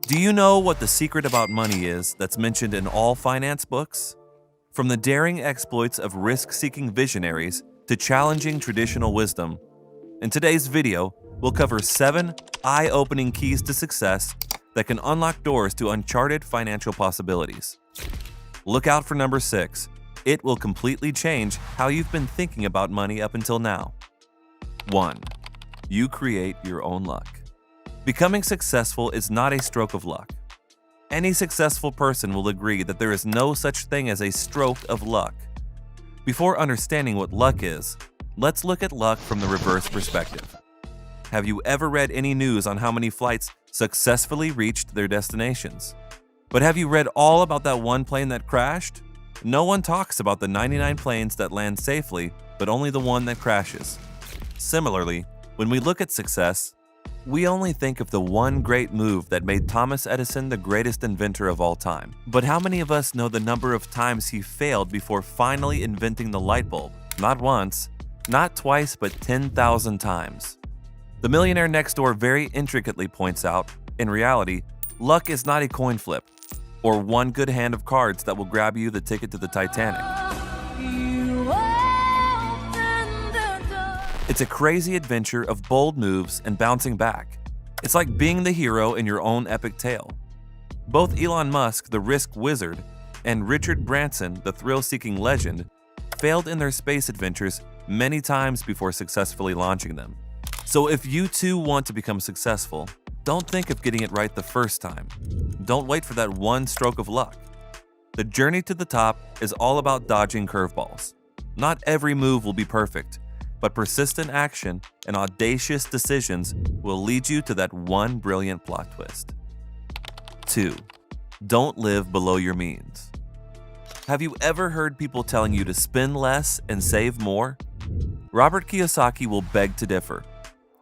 Do you know what the secret about money is that's mentioned in all finance books? From the daring exploits of risk-seeking visionaries to challenging traditional wisdom, in today's video, we'll cover 7 eye-opening keys to success that can unlock doors to uncharted financial possibilities. Look out for number 6. It will completely change how you've been thinking about money up until now. 1. You create your own luck. Becoming successful is not a stroke of luck. Any successful person will agree that there is no such thing as a stroke of luck. Before understanding what luck is, let's look at luck from the reverse perspective. Have you ever read any news on how many flights successfully reached their destinations? But have you read all about that one plane that crashed? No one talks about the 99 planes that land safely, but only the one that crashes. Similarly, when we look at success, we only think of the one great move that made Thomas Edison the greatest inventor of all time. But how many of us know the number of times he failed before finally inventing the light bulb? Not once, not twice, but 10,000 times. The Millionaire Next Door very intricately points out, in reality, luck is not a coin flip, or one good hand of cards that will grab you the ticket to the Titanic. It's a crazy adventure of bold moves and bouncing back. It's like being the hero in your own epic tale. Both Elon Musk, the risk wizard, and Richard Branson, the thrill-seeking legend, failed in their space adventures many times before successfully launching them. So if you too want to become successful, don't think of getting it right the first time. Don't wait for that one stroke of luck. The journey to the top is all about dodging curveballs. Not every move will be perfect, but persistent action and audacious decisions will lead you to that one brilliant plot twist. 2. Don't live below your means. Have you ever heard people telling you to spend less and save more? Robert Kiyosaki will beg to differ.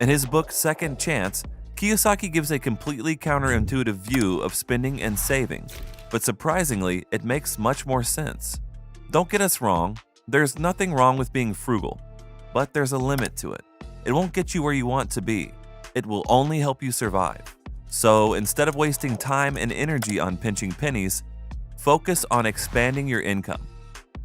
In his book Second Chance, Kiyosaki gives a completely counterintuitive view of spending and saving, but surprisingly, it makes much more sense. Don't get us wrong, there's nothing wrong with being frugal. But there's a limit to it. It won't get you where you want to be. It will only help you survive. So instead of wasting time and energy on pinching pennies, focus on expanding your income.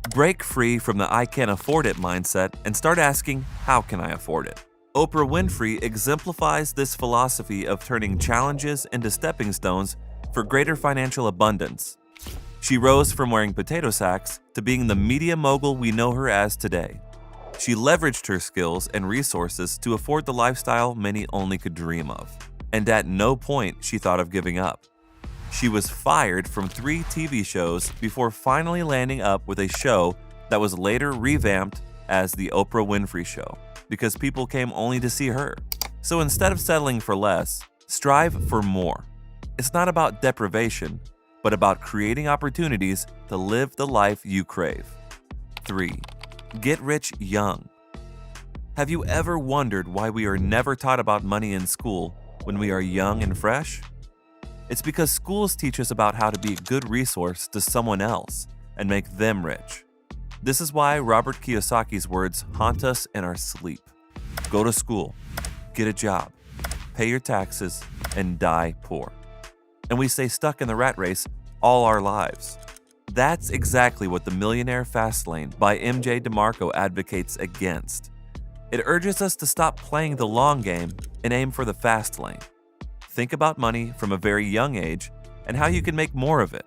Break free from the I can't afford it mindset and start asking, how can I afford it? Oprah Winfrey exemplifies this philosophy of turning challenges into stepping stones for greater financial abundance. She rose from wearing potato sacks to being the media mogul we know her as today. She leveraged her skills and resources to afford the lifestyle many only could dream of, and at no point she thought of giving up. She was fired from 3 TV shows before finally landing up with a show that was later revamped as The Oprah Winfrey Show, because people came only to see her. So instead of settling for less, strive for more. It's not about deprivation, but about creating opportunities to live the life you crave. 3. Get rich young. Have you ever wondered why we are never taught about money in school when we are young and fresh? It's because schools teach us about how to be a good resource to someone else and make them rich. This is why Robert Kiyosaki's words haunt us in our sleep. Go to school, get a job, pay your taxes, and die poor. And we stay stuck in the rat race all our lives. That's exactly what the Millionaire Fastlane by MJ DeMarco advocates against. It urges us to stop playing the long game and aim for the fast lane. Think about money from a very young age and how you can make more of it.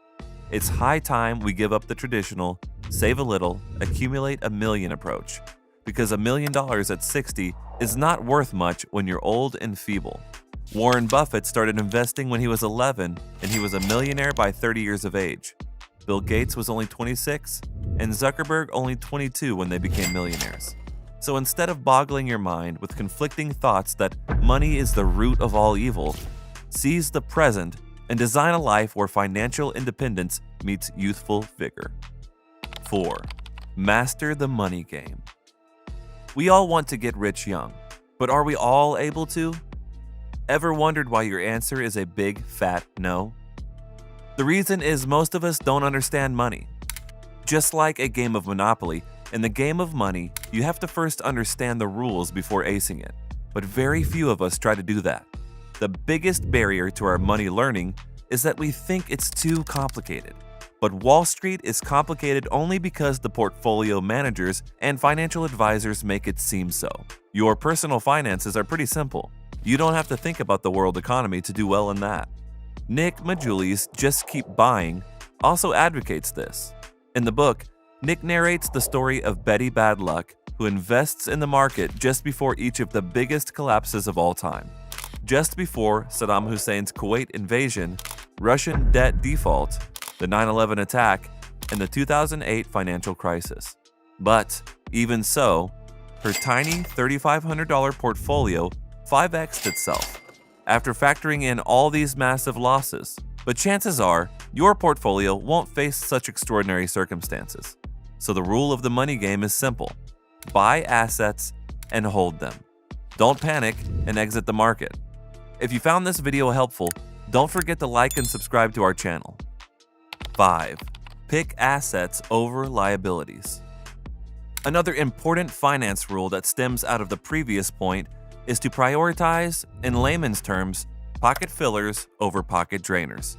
It's high time we give up the traditional save a little, accumulate $1 million approach, because $1 million at 60 is not worth much when you're old and feeble. Warren Buffett started investing when he was 11 and he was a millionaire by 30 years of age. Bill Gates was only 26, and Zuckerberg only 22 when they became millionaires. So instead of boggling your mind with conflicting thoughts that money is the root of all evil, seize the present and design a life where financial independence meets youthful vigor. 4. Master the money game. We all want to get rich young, but are we all able to? Ever wondered why your answer is a big, fat no? The reason is most of us don't understand money. Just like a game of Monopoly, in the game of money, you have to first understand the rules before acing it. But very few of us try to do that. The biggest barrier to our money learning is that we think it's too complicated. But Wall Street is complicated only because the portfolio managers and financial advisors make it seem so. Your personal finances are pretty simple. You don't have to think about the world economy to do well in that. Nick Maggiulli's Just Keep Buying also advocates this. In the book, Nick narrates the story of Betty Bad Luck, who invests in the market just before each of the biggest collapses of all time. Just before Saddam Hussein's Kuwait invasion, Russian debt default, the 9/11 attack, and the 2008 financial crisis. But even so, her tiny $3,500 portfolio 5x'd itself after factoring in all these massive losses. But chances are, your portfolio won't face such extraordinary circumstances. So the rule of the money game is simple. Buy assets and hold them. Don't panic and exit the market. If you found this video helpful, don't forget to like and subscribe to our channel. 5. Pick assets over liabilities. Another important finance rule that stems out of the previous point is to prioritize, in layman's terms, pocket fillers over pocket drainers.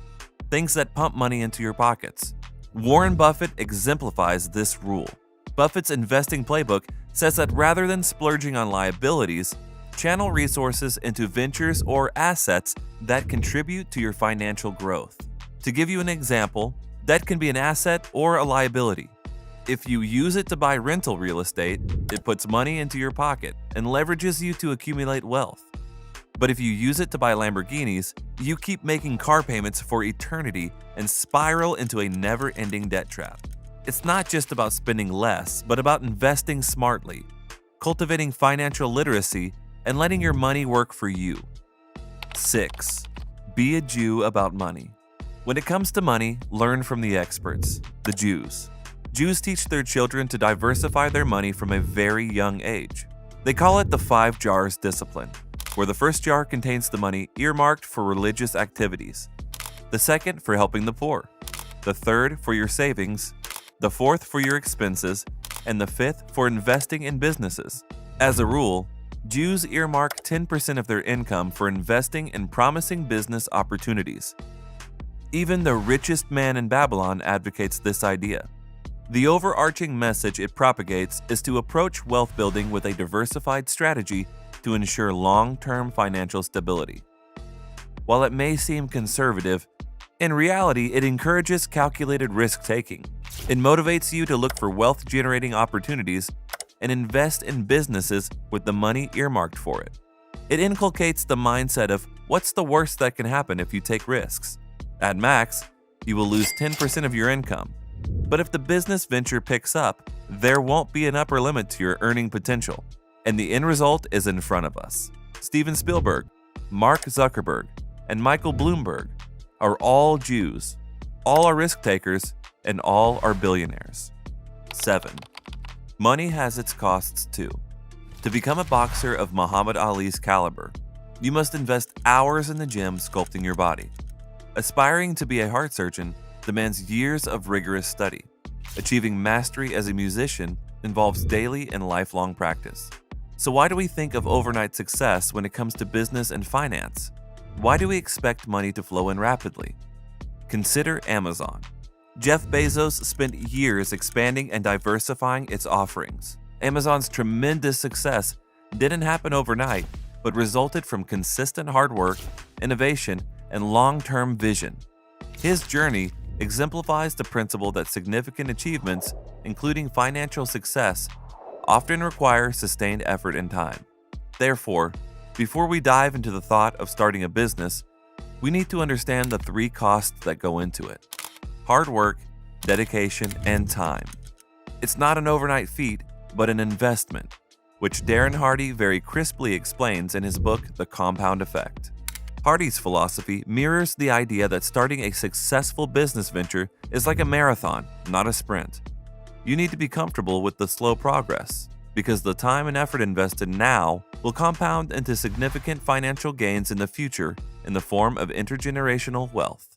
Things that pump money into your pockets. Warren Buffett exemplifies this rule. Buffett's investing playbook says that rather than splurging on liabilities, channel resources into ventures or assets that contribute to your financial growth. To give you an example, that can be an asset or a liability. If you use it to buy rental real estate, it puts money into your pocket and leverages you to accumulate wealth. But if you use it to buy Lamborghinis, you keep making car payments for eternity and spiral into a never-ending debt trap. It's not just about spending less, but about investing smartly, cultivating financial literacy, and letting your money work for you. 6. Be a Jew about money. When it comes to money, learn from the experts, the Jews. Jews teach their children to diversify their money from a very young age. They call it the 5 jars discipline, where the first jar contains the money earmarked for religious activities, the second for helping the poor, the third for your savings, the fourth for your expenses, and the fifth for investing in businesses. As a rule, Jews earmark 10% of their income for investing in promising business opportunities. Even the richest man in Babylon advocates this idea. The overarching message it propagates is to approach wealth building with a diversified strategy to ensure long-term financial stability. While it may seem conservative, in reality it encourages calculated risk-taking. It motivates you to look for wealth-generating opportunities and invest in businesses with the money earmarked for it. It inculcates the mindset of what's the worst that can happen if you take risks. At max, you will lose 10% of your income. But if the business venture picks up, there won't be an upper limit to your earning potential. And the end result is in front of us. Steven Spielberg, Mark Zuckerberg, and Michael Bloomberg are all Jews, all are risk takers, and all are billionaires. 7. Money has its costs too. To become a boxer of Muhammad Ali's caliber, you must invest hours in the gym sculpting your body. Aspiring to be a heart surgeon demands years of rigorous study. Achieving mastery as a musician involves daily and lifelong practice. So why do we think of overnight success when it comes to business and finance? Why do we expect money to flow in rapidly? Consider Amazon. Jeff Bezos spent years expanding and diversifying its offerings. Amazon's tremendous success didn't happen overnight, but resulted from consistent hard work, innovation, and long-term vision. His journey exemplifies the principle that significant achievements, including financial success, often require sustained effort and time. Therefore, before we dive into the thought of starting a business, we need to understand the 3 costs that go into it: hard work, dedication, and time. It's not an overnight feat, but an investment, which Darren Hardy very crisply explains in his book, The Compound Effect. Hardy's philosophy mirrors the idea that starting a successful business venture is like a marathon, not a sprint. You need to be comfortable with the slow progress, because the time and effort invested now will compound into significant financial gains in the future in the form of intergenerational wealth.